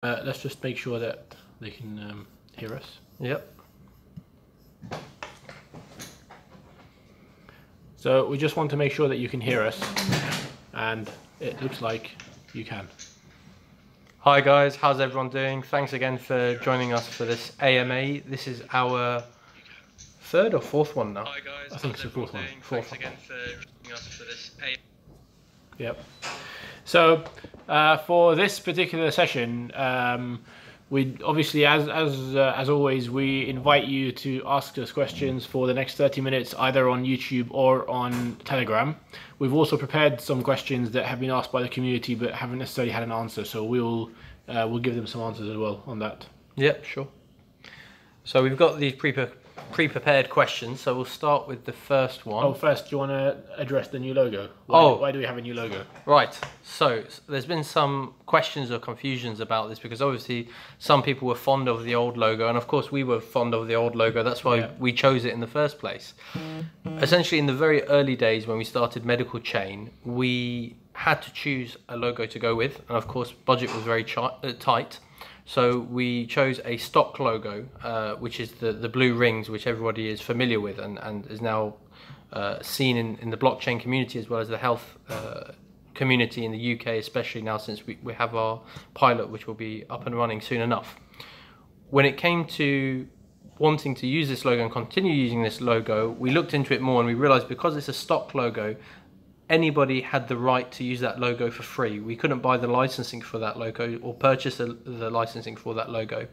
Let's just make sure that they can hear us. Yep. So we just want to make sure that you can hear us, and it looks like you can. Hi guys, how's everyone doing? Thanks again for joining us for this AMA. This is our third or fourth one now. Hi guys, I think it's the fourth one. Thanks again for joining us for this AMA. Yep. So for this particular session, we obviously, as always, we invite you to ask us questions for the next 30 minutes, either on YouTube or on Telegram. We've also prepared some questions that have been asked by the community but haven't necessarily had an answer, so we'll give them some answers as well on that. Yep, sure. So we've got these pre-prepared questions, so we'll start with the first one. Oh, first, do you want to address the new logo? Why do we have a new logo? Right, so there's been some questions or confusions about this because obviously some people were fond of the old logo, and of course we were fond of the old logo. That's why we chose it in the first place. Essentially, in the very early days when we started Medicalchain, we had to choose a logo to go with, and of course budget was very tight. So we chose a stock logo, which is the blue rings, which everybody is familiar with and is now seen in the blockchain community as well as the health community in the UK, especially now since we have our pilot, which will be up and running soon enough. When it came to wanting to use this logo and continue using this logo, we looked into it more and we realized because it's a stock logo, anybody had the right to use that logo for free. We couldn't buy the licensing for that logo or purchase the licensing for that logo.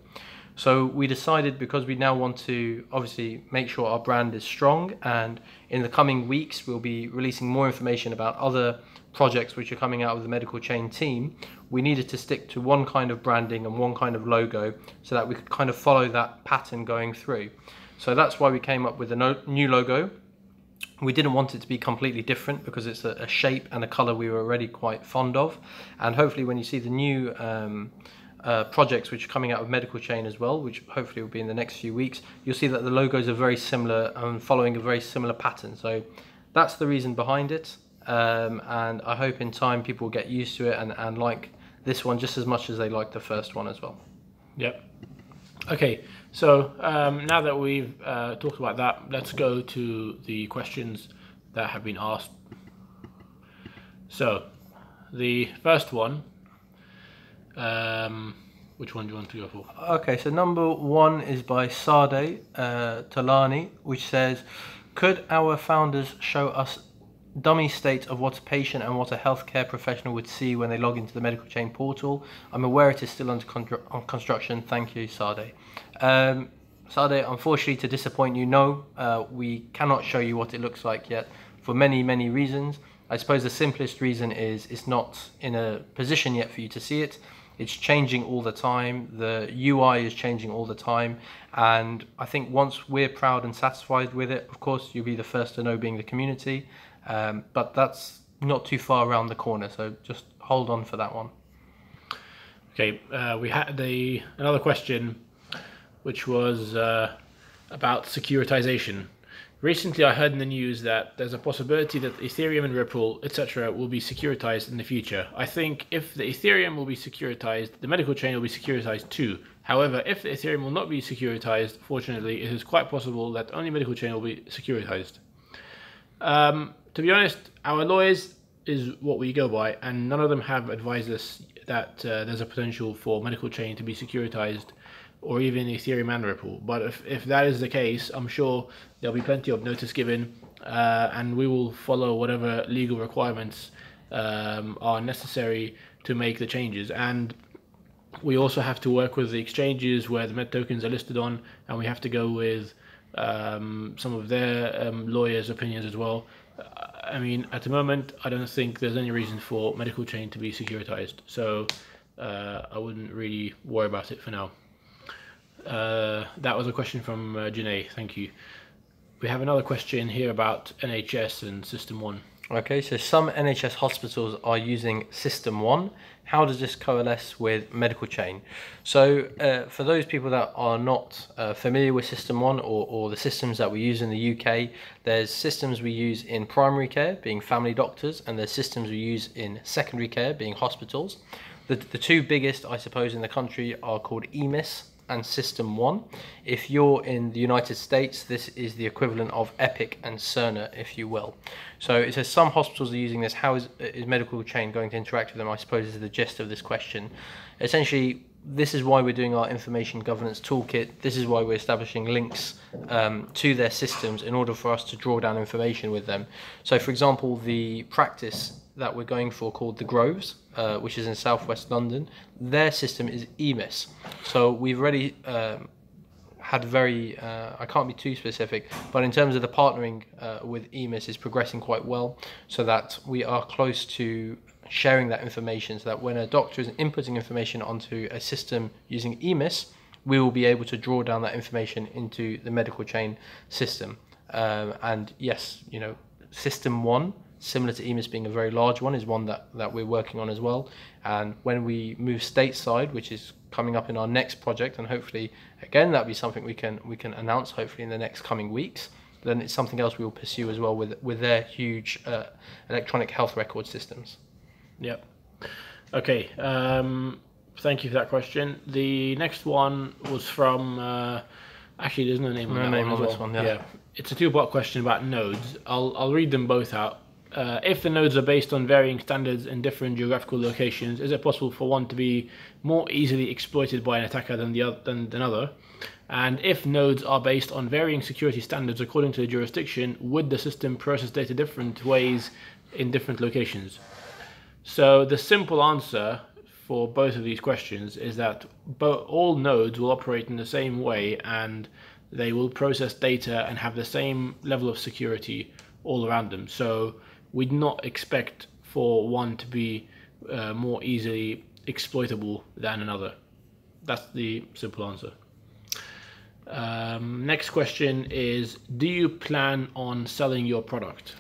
So we decided, because we now want to obviously make sure our brand is strong, and in the coming weeks we'll be releasing more information about other projects which are coming out of the Medicalchain team, we needed to stick to one kind of branding and one kind of logo so that we could kind of follow that pattern going through. So that's why we came up with a new logo. We didn't want it to be completely different because it's a shape and a color we were already quite fond of, and hopefully when you see the new projects which are coming out of Medicalchain as well, which hopefully will be in the next few weeks, you'll see that the logos are very similar and following a very similar pattern. So that's the reason behind it, and I hope in time people will get used to it and like this one just as much as they like the first one as well. Yep. Okay, so now that we've talked about that, let's go to the questions that have been asked. So, the first one, which one do you want to go for? Okay, so number one is by Sade Talani, which says, could our founders show us dummy state of what a patient and what a healthcare professional would see when they log into the Medicalchain portal? I'm aware it is still under construction. Thank you, Sade. Sade, unfortunately, to disappoint you, no, we cannot show you what it looks like yet for many, many reasons. I suppose the simplest reason is it's not in a position yet for you to see it. It's changing all the time. The UI is changing all the time. And I think once we're proud and satisfied with it, of course, you'll be the first to know, being the community. But that's not too far around the corner, so just hold on for that one. Okay, we had another question, which was about securitization. Recently, I heard in the news that there's a possibility that Ethereum and Ripple, etc., will be securitized in the future. I think if the Ethereum will be securitized, the Medicalchain will be securitized too. However, if the Ethereum will not be securitized, fortunately, it is quite possible that only Medicalchain will be securitized. To be honest, our lawyers is what we go by, and none of them have advised us that there's a potential for Medicalchain to be securitized, or even Ethereum and Ripple. But if that is the case, I'm sure there'll be plenty of notice given, and we will follow whatever legal requirements are necessary to make the changes. And we also have to work with the exchanges where the MED tokens are listed on, and we have to go with some of their lawyers' opinions as well. I mean, at the moment, I don't think there's any reason for Medicalchain to be securitized, so I wouldn't really worry about it for now. That was a question from Janae, thank you. We have another question here about NHS and System 1. Okay, so some NHS hospitals are using System 1. How does this coalesce with Medicalchain? So for those people that are not familiar with System 1 or the systems that we use in the UK, there's systems we use in primary care, being family doctors, and there's systems we use in secondary care, being hospitals. The two biggest, I suppose, in the country are called EMIS and System 1. If you're in the United States, this is the equivalent of Epic and Cerner, if you will. So it says some hospitals are using this. How is Medicalchain going to interact with them, I suppose, is the gist of this question. Essentially, this is why we're doing our information governance toolkit. This is why we're establishing links to their systems in order for us to draw down information with them. So, for example, the practice that we're going for called the Groves, which is in southwest London, their system is EMIS. So we've already had very, I can't be too specific, but in terms of the partnering with EMIS is progressing quite well, so that we are close to sharing that information, so that when a doctor is inputting information onto a system using EMIS, we will be able to draw down that information into the Medicalchain system. And yes, you know, System 1, similar to EMIS being a very large one, is one that we're working on as well. And when we move stateside, which is coming up in our next project, and hopefully again that'll be something we can announce hopefully in the next coming weeks, then it's something else we will pursue as well with their huge electronic health record systems. Yep. Okay. Thank you for that question. The next one was from actually there's no name on that one as well. This one, yeah. It's a two-part question about nodes. I'll read them both out. If the nodes are based on varying standards in different geographical locations, is it possible for one to be more easily exploited by an attacker than another? And if nodes are based on varying security standards according to the jurisdiction, would the system process data different ways in different locations? So the simple answer for both of these questions is that all nodes will operate in the same way, and they will process data and have the same level of security all around them. So we'd not expect for one to be more easily exploitable than another. That's the simple answer. Next question is, do you plan on selling your product?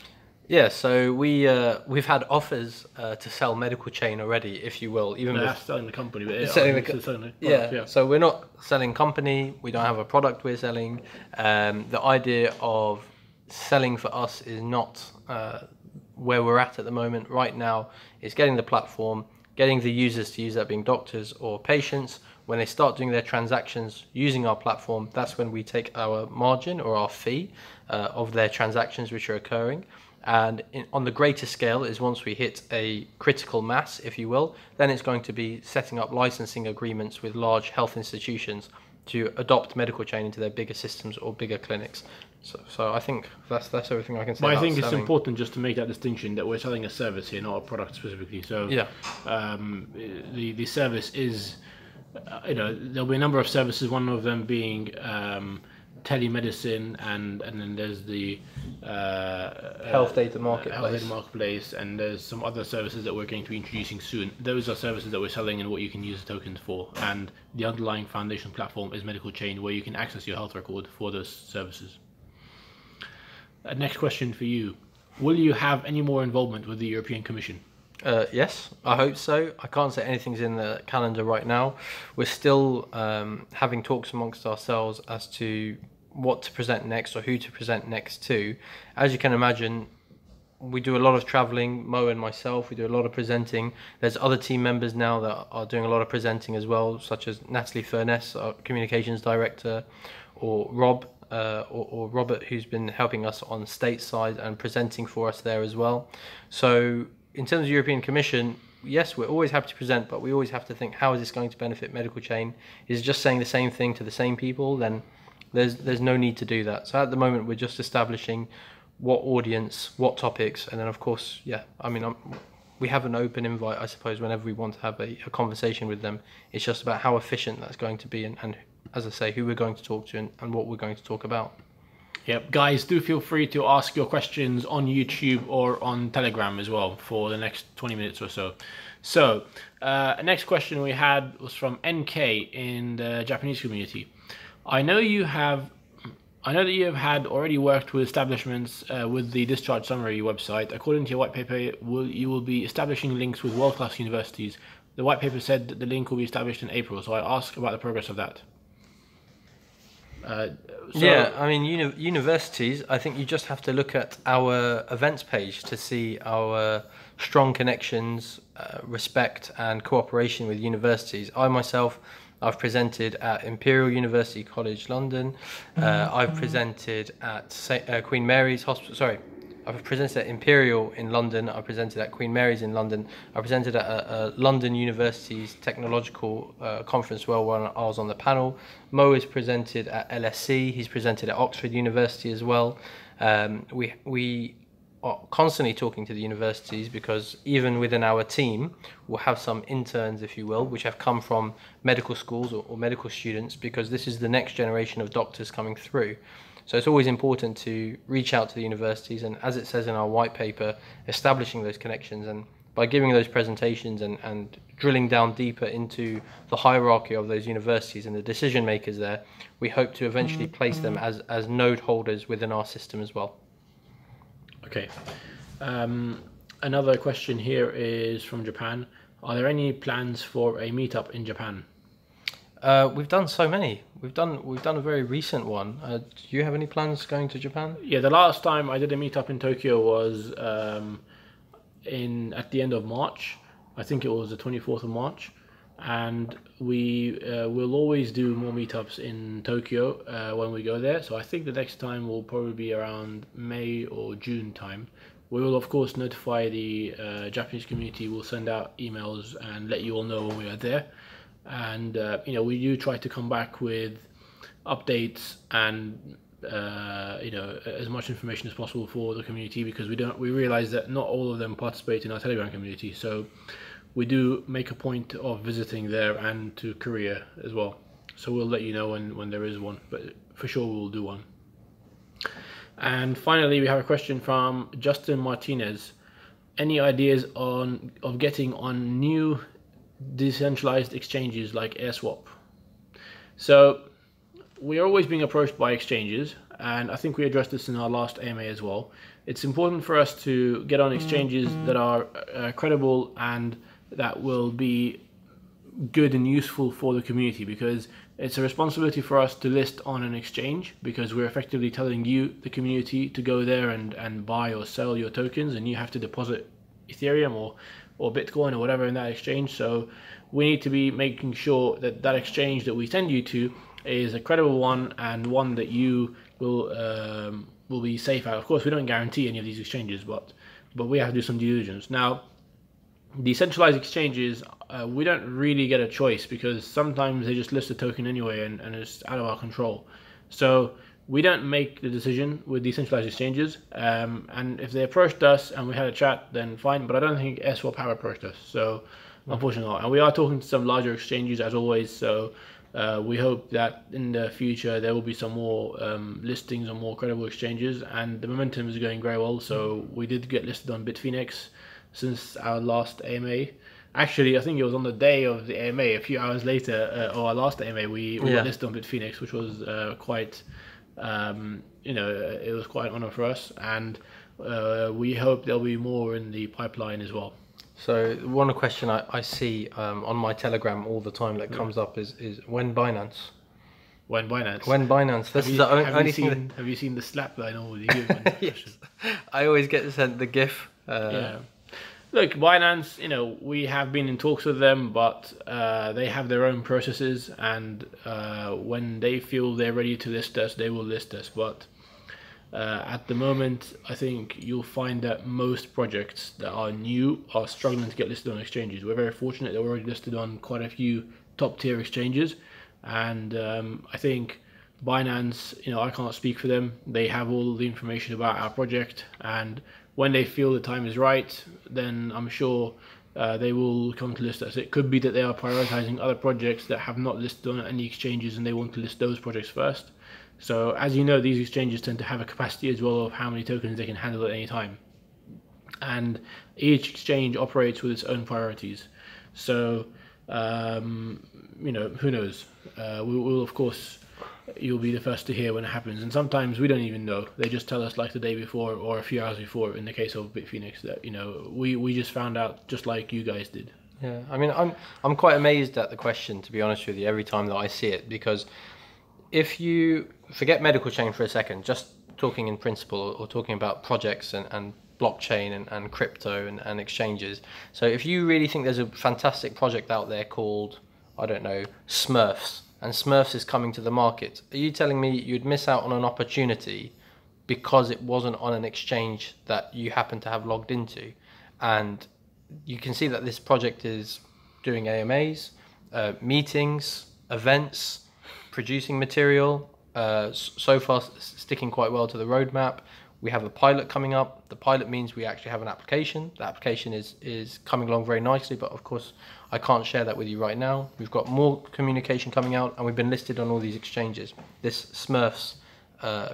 Yeah, so we've had offers to sell Medicalchain already, if you will. Even that's selling the company, but selling the product, yeah. So we're not selling company. We don't have a product we're selling. The idea of selling for us is not where we're at the moment. Right now, is getting the platform, getting the users to use that, being doctors or patients. When they start doing their transactions using our platform, that's when we take our margin or our fee of their transactions which are occurring. And on the greater scale is once we hit a critical mass, if you will, then it's going to be setting up licensing agreements with large health institutions to adopt Medicalchain into their bigger systems or bigger clinics. So I think that's everything I can say. But I think it's important just to make that distinction that we're selling a service here, not a product specifically. So yeah, the service is, there'll be a number of services. One of them being telemedicine, and then there's the health data marketplace, and there's some other services that we're going to be introducing soon. Those are services that we're selling and what you can use the tokens for, and the underlying foundation platform is Medicalchain, where you can access your health record for those services. Next question for you: will you have any more involvement with the European Commission? Yes, I hope so. I can't say anything's in the calendar right now. We're still having talks amongst ourselves as to what to present next or who to present next to. As you can imagine, we do a lot of traveling, Mo and myself. We do a lot of presenting. There's other team members now that are doing a lot of presenting as well, such as Natalie Furness, our communications director, or Rob, or Robert, who's been helping us on stateside and presenting for us there as well. So in terms of European Commission, yes, we're always happy to present, but we always have to think, how is this going to benefit Medicalchain? Is it just saying the same thing to the same people? Then there's no need to do that. So at the moment, we're just establishing what audience, what topics, and then of course, yeah, I mean, we have an open invite, I suppose, whenever we want to have a conversation with them. It's just about how efficient that's going to be, and as I say, who we're going to talk to and what we're going to talk about. Yep, guys, do feel free to ask your questions on YouTube or on Telegram as well for the next 20 minutes or so. So, next question we had was from NK in the Japanese community. I know that you have had already worked with establishments with the discharge summary website. According to your white paper, you will be establishing links with world-class universities. The white paper said that the link will be established in April, so I asked about the progress of that. Yeah, I mean, universities, I think you just have to look at our events page to see our strong connections respect and cooperation with universities. I myself, I've presented at Imperial University College London. I've presented at Queen Mary's Hospital. Sorry, I've presented at Imperial in London. I presented at Queen Mary's in London. I presented at London University's technological conference where I was on the panel. Mo is presented at LSE. He's presented at Oxford University as well. We are constantly talking to the universities, because even within our team we'll have some interns, if you will, which have come from medical schools or medical students, because this is the next generation of doctors coming through. So it's always important to reach out to the universities, and as it says in our white paper, establishing those connections, and by giving those presentations and drilling down deeper into the hierarchy of those universities and the decision makers there, we hope to eventually place them as node holders within our system as well. Okay. Another question here is from Japan. Are there any plans for a meetup in Japan? We've done so many. We've done a very recent one. Do you have any plans going to Japan? Yeah, the last time I did a meetup in Tokyo was at the end of March. I think it was the 24th of March. And we will always do more meetups in Tokyo when we go there. So I think the next time will probably be around May or June time. We will of course notify the Japanese community. We'll send out emails and let you all know when we are there. And we do try to come back with updates and as much information as possible for the community, because we realize that not all of them participate in our Telegram community. So we do make a point of visiting there and to Korea as well. So we'll let you know when there is one, but for sure we'll do one. And finally, we have a question from Justin Martinez. Any ideas of getting on new decentralized exchanges like AirSwap? So we are always being approached by exchanges, and I think we addressed this in our last AMA as well. It's important for us to get on exchanges that are credible and that will be good and useful for the community, because it's a responsibility for us to list on an exchange, because we're effectively telling you, the community, to go there and buy or sell your tokens, and you have to deposit Ethereum or Bitcoin or whatever in that exchange. So we need to be making sure that that exchange that we send you to is a credible one, and one that you will be safe at. Of course, we don't guarantee any of these exchanges, but we have to do some due diligence. Now, decentralized exchanges, we don't really get a choice, because sometimes they just list a token anyway and it's out of our control. So we don't make the decision with decentralized exchanges, and if they approached us and we had a chat, then fine, but I don't think AirSwap have approached us, so unfortunately not. And we are talking to some larger exchanges as always, so we hope that in the future there will be some more listings on more credible exchanges, and the momentum is going very well. So we did get listed on Bitfinex since our last AMA. Actually, I think it was on the day of the AMA, a few hours later, or our last AMA, we got listed on Bitfinex, which was quite, it was quite an honor for us, and we hope there'll be more in the pipeline as well. So one question I see on my Telegram all the time that comes up is when Binance? When Binance? When Binance? This is the only thing. Have you seen the slap that I normally give on that question? Yes. I always get sent the GIF. Yeah. Look, Binance, we have been in talks with them, but they have their own processes, and when they feel they're ready to list us, they will list us. But at the moment, I think you'll find that most projects that are new are struggling to get listed on exchanges. We're very fortunate that we're already listed on quite a few top tier exchanges, and I think Binance, I can't speak for them. They have all the information about our project, and when they feel the time is right, then I'm sure they will come to list us. It could be that they are prioritizing other projects that have not listed on any exchanges, and they want to list those projects first. So as you know, these exchanges tend to have a capacity as well of how many tokens they can handle at any time, and each exchange operates with its own priorities. So who knows? We'll of course, you'll be the first to hear when it happens, and sometimes we don't even know. They just tell us like the day before or a few hours before. In the case of Bitfinex, that we just found out just like you guys did. Yeah, I mean, I'm quite amazed at the question, to be honest with you, every time that I see it, because if you forget Medicalchain for a second, just talking in principle or talking about projects and blockchain and crypto and exchanges. So if you really think there's a fantastic project out there called, I don't know, Smurfs, and Smurfs is coming to the market, are you telling me you'd miss out on an opportunity because it wasn't on an exchange that you happen to have logged into? And you can see that this project is doing AMAs, meetings, events, producing material, so far sticking quite well to the roadmap. We have a pilot coming up. The pilot means we actually have an application. The application is coming along very nicely, but of course I can't share that with you right now. We've got more communication coming out, and we've been listed on all these exchanges, this Smurfs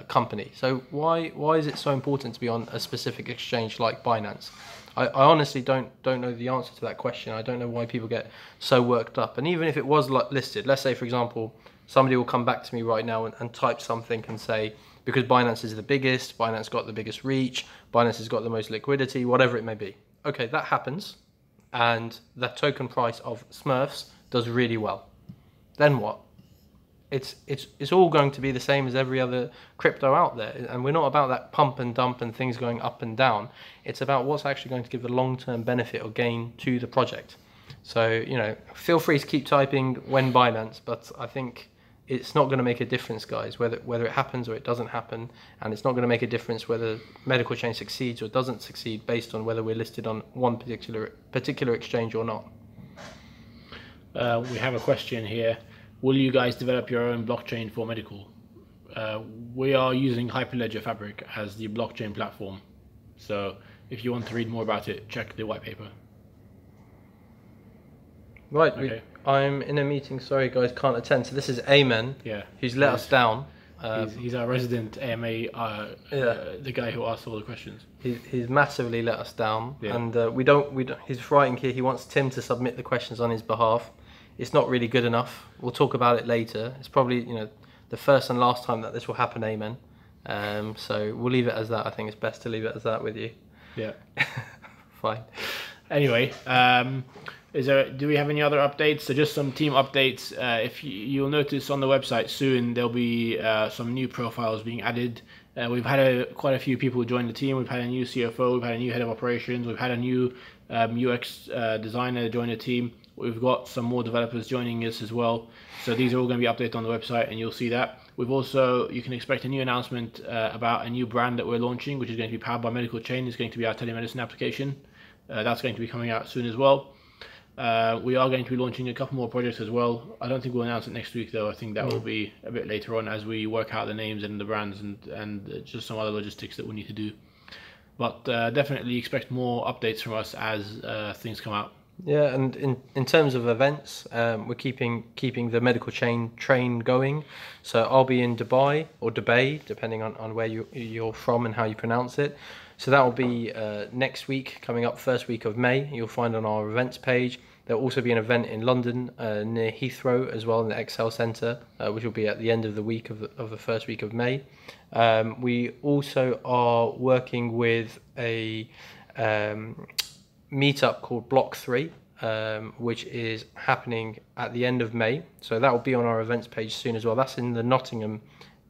company. So why is it so important to be on a specific exchange like Binance? I honestly don't know the answer to that question. I don't know why people get so worked up. And even if it was listed, let's say for example, somebody will come back to me right now and type something and say, because Binance is the biggest, Binance got the biggest reach, Binance has got the most liquidity, whatever it may be. Okay, that happens, and the token price of Smurfs does really well. Then what? It's all going to be the same as every other crypto out there, and we're not about that pump and dump and things going up and down. It's about what's actually going to give the long-term benefit or gain to the project. So, you know, feel free to keep typing when Binance, but I think it's not going to make a difference, guys, whether it happens or it doesn't happen, and it's not going to make a difference whether Medicalchain succeeds or doesn't succeed based on whether we're listed on one particular exchange or not. We have a question here. Will you guys develop your own blockchain for medical? We are using Hyperledger Fabric as the blockchain platform. So if you want to read more about it, check the white paper. Right, okay. I'm in a meeting, sorry guys, can't attend. So this is Amen, who's let us down. He's our resident AMA, the guy who asked all the questions. He's massively let us down, and we don't. He's writing here. He wants Tim to submit the questions on his behalf. It's not really good enough. We'll talk about it later. It's probably, you know, the first and last time that this will happen. Amen. So we'll leave it as that. I think it's best to leave it as that with you. Yeah. Fine. Anyway, do we have any other updates? So just some team updates. If you'll notice on the website soon, there'll be some new profiles being added. We've had quite a few people join the team. We've had a new CFO, we've had a new head of operations, we've had a new UX designer join the team. We've got some more developers joining us as well. So these are all going to be updated on the website, and you'll see that. We've also, you can expect a new announcement about a new brand that we're launching, which is going to be powered by Medicalchain. It's going to be our telemedicine application. That's going to be coming out soon as well. We are going to be launching a couple more projects as well. I don't think we'll announce it next week though. I think that will be a bit later on as we work out the names and the brands and just some other logistics that we need to do. But definitely expect more updates from us as things come out. Yeah, and in terms of events, we're keeping the Medicalchain train going. So I'll be in Dubai or Dubai, depending on where you're from and how you pronounce it. So that will be next week, coming up first week of May. You'll find on our events page. There will also be an event in London near Heathrow as well, in the Excel Centre, which will be at the end of the week of the first week of May. We also are working with a meetup called Block 3, which is happening at the end of May. So that will be on our events page soon as well. That's in the Nottingham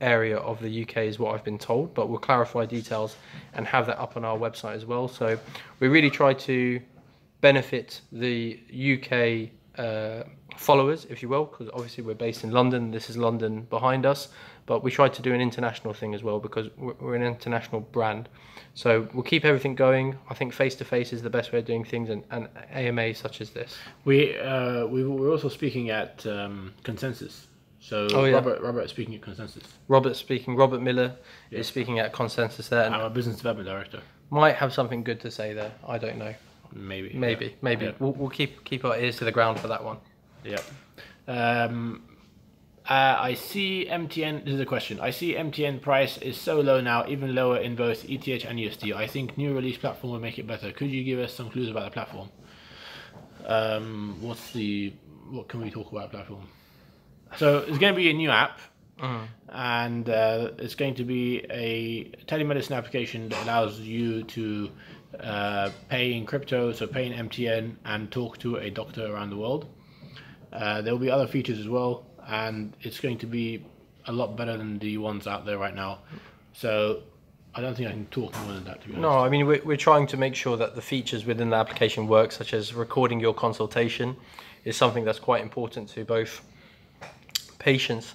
area of the UK is what I've been told, but we'll clarify details and have that up on our website as well. So we really try to benefit the UK followers, if you will, because obviously we're based in London. This is London behind us, but we try to do an international thing as well because we're an international brand. So we'll keep everything going. I think face-to-face is the best way of doing things, and AMA such as this. We're also speaking at Consensus. So Robert speaking at Consensus. Robert Miller is speaking at Consensus there. I'm a business development director. Might have something good to say there. I don't know. Maybe. Yeah. We'll keep our ears to the ground for that one. Yeah. I see MTN. This is a question. I see MTN price is so low now, even lower in both ETH and USD. I think new release platform will make it better. Could you give us some clues about the platform? What can we talk about platform? So it's going to be a new app, and it's going to be a telemedicine application that allows you to pay in crypto, so pay in MTN, and talk to a doctor around the world. There will be other features as well, and it's going to be a lot better than the ones out there right now. So I don't think I can talk more than that, to be honest. No, I mean, we're trying to make sure that the features within the application work, such as recording your consultation, is something that's quite important to both patients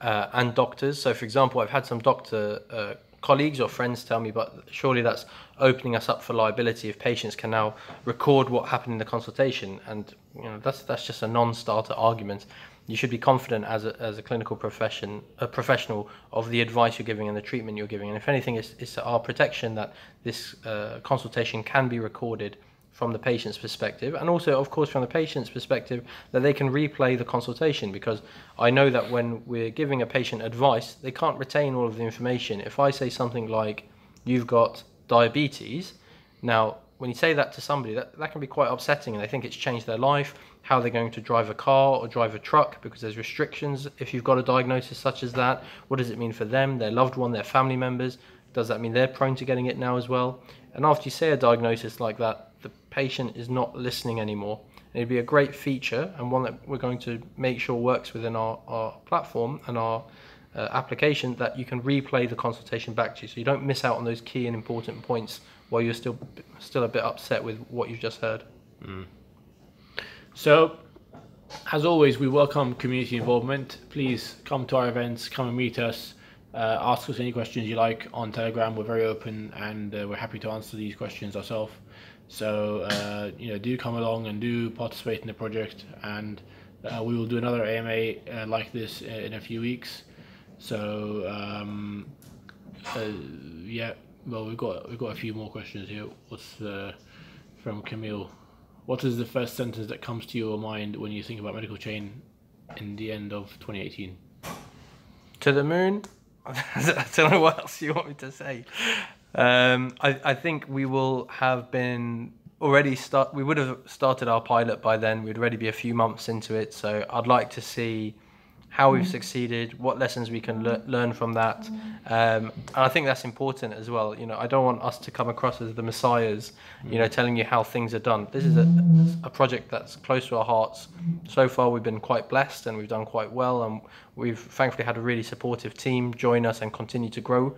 and doctors. So, for example, I've had some doctor colleagues or friends tell me, but surely that's opening us up for liability if patients can now record what happened in the consultation. And, you know, that's just a non-starter argument. You should be confident as a clinical professional of the advice you're giving and the treatment you're giving. And if anything, it's our protection that this consultation can be recorded from the patient's perspective, and also, of course, from the patient's perspective, that they can replay the consultation, because I know that when we're giving a patient advice, they can't retain all of the information. If I say something like, you've got diabetes, now, when you say that to somebody, that can be quite upsetting, and they think it's changed their life, how they're going to drive a car or drive a truck, because there's restrictions if you've got a diagnosis such as that. What does it mean for them, their loved one, their family members? Does that mean they're prone to getting it now as well? And after you say a diagnosis like that, the patient is not listening anymore. And it'd be a great feature, and one that we're going to make sure works within our platform and our application, that you can replay the consultation back to you, so you don't miss out on those key and important points while you're still a bit upset with what you've just heard. So, as always, we welcome community involvement. Please come to our events, come and meet us, ask us any questions you like on Telegram. We're very open, and we're happy to answer these questions ourselves. So, do come along and do participate in the project, and we will do another AMA like this in a few weeks. So, well, we've got a few more questions here. What's from Camille? What is the first sentence that comes to your mind when you think about Medicalchain in the end of 2018? To the moon? I don't know what else you want me to say. I think we will have been we would have started our pilot by then. We'd already be a few months into it. So I'd like to see how we've succeeded, what lessons we can learn from that. And I think that's important as well. You know, I don't want us to come across as the messiahs, you know, telling you how things are done. This is a project that's close to our hearts. So far, we've been quite blessed, and we've done quite well. And we've thankfully had a really supportive team join us and continue to grow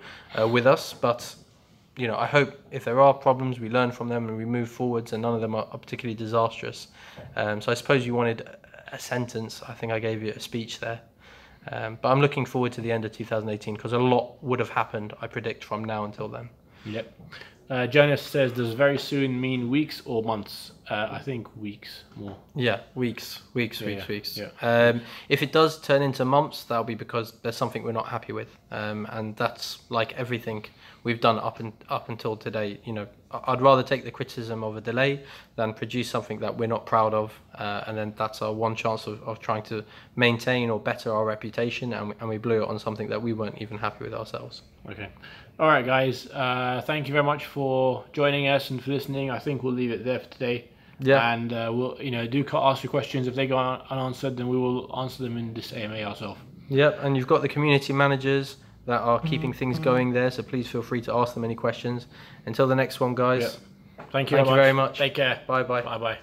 with us. But, you know, I hope if there are problems, we learn from them and we move forwards, and none of them are particularly disastrous. So I suppose you wanted a sentence. I think I gave you a speech there. But I'm looking forward to the end of 2018, because a lot would have happened, I predict, from now until then. Yep. Jonas says, does very soon mean weeks or months? I think weeks more. Yeah, weeks. Yeah. If it does turn into months, that'll be because there's something we're not happy with. And that's like everything we've done up until today. You know, I'd rather take the criticism of a delay than produce something that we're not proud of. And then that's our one chance of trying to maintain or better our reputation. And we blew it on something that we weren't even happy with ourselves. Okay. All right, guys. Thank you very much for joining us and for listening. I think we'll leave it there for today. Yeah. And we'll, do ask your questions. If they go unanswered, then we will answer them in this AMA ourselves. Yep. And you've got the community managers that are keeping things going there, so please feel free to ask them any questions. Until the next one, guys. Yep. Thank you very much. Take care. Bye bye. Bye bye.